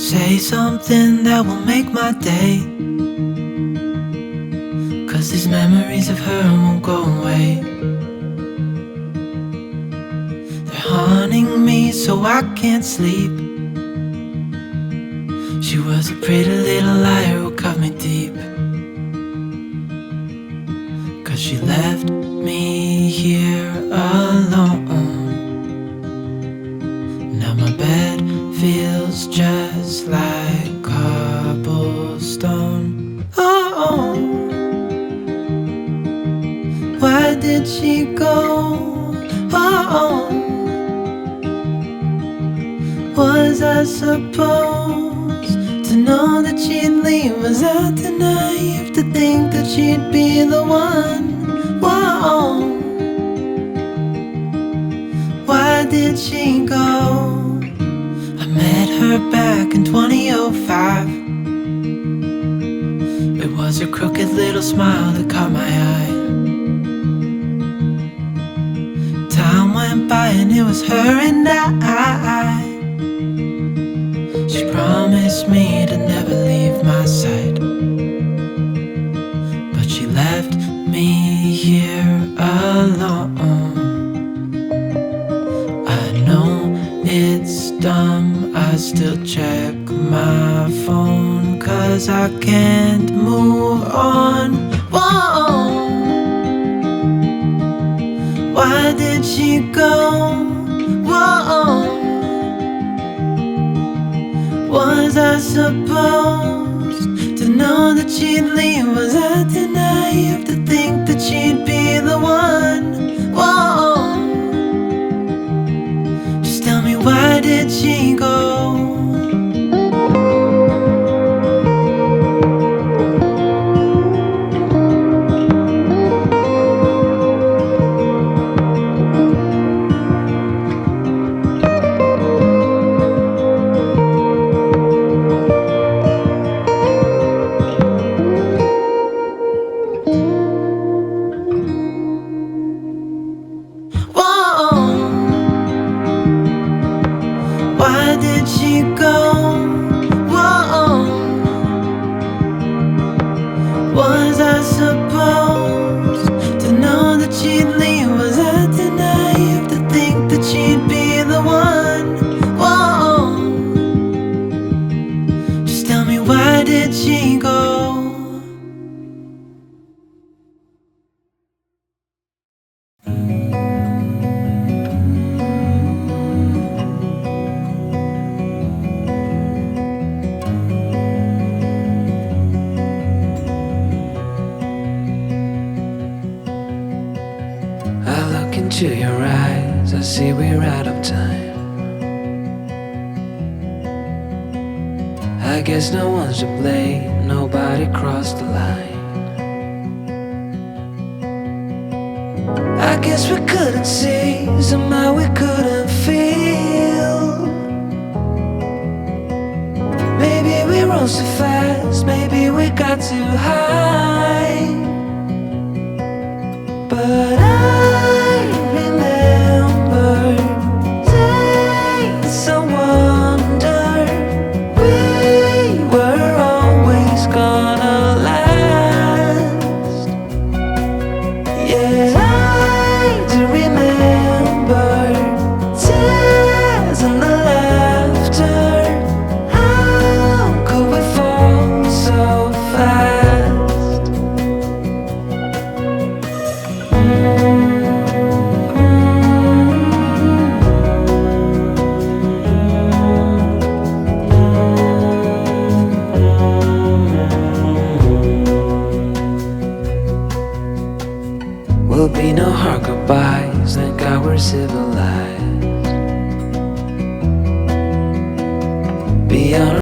Say something that will make my day, 'cause these memories of her won't go away. They're haunting me so I can't sleep. She was a pretty little liar who cut me deep, 'cause she left me here alone. Now my bed feels just like cobblestone. Oh, why did she go? Oh, was I supposed to know that she'd leave? Was I too naive to think that she'd be the one? Whoa, why did she go? I met her back in 2005. It was her crooked little smile that caught my eye. Time went by and it was her and I. She promised me to never leave my side, but she left me here alone. I know it's dumb, I still check my phone, 'cause I can't move on. Whoa, why did she go? Whoa, was I supposed to know that she'd leave? Was I too naive to think that she'd be the one? Whoa, just tell me, why did she go? Why did she go? Whoa, was I supposed to know that she'd leave? Was I too naive to think that she'd be the one? Whoa, just tell me, why did she go? Into your eyes, I see we're out of time. I guess no one's to blame, nobody crossed the line. I guess we couldn't see, somehow we couldn't feel. Maybe we rose too fast, maybe we got too high. But I remember days I wonder we were always gonna last. Yeah, I do remember tears and the laughter. How could we fall so fast? Will be no hard goodbyes, thank God we're civilized. Beyond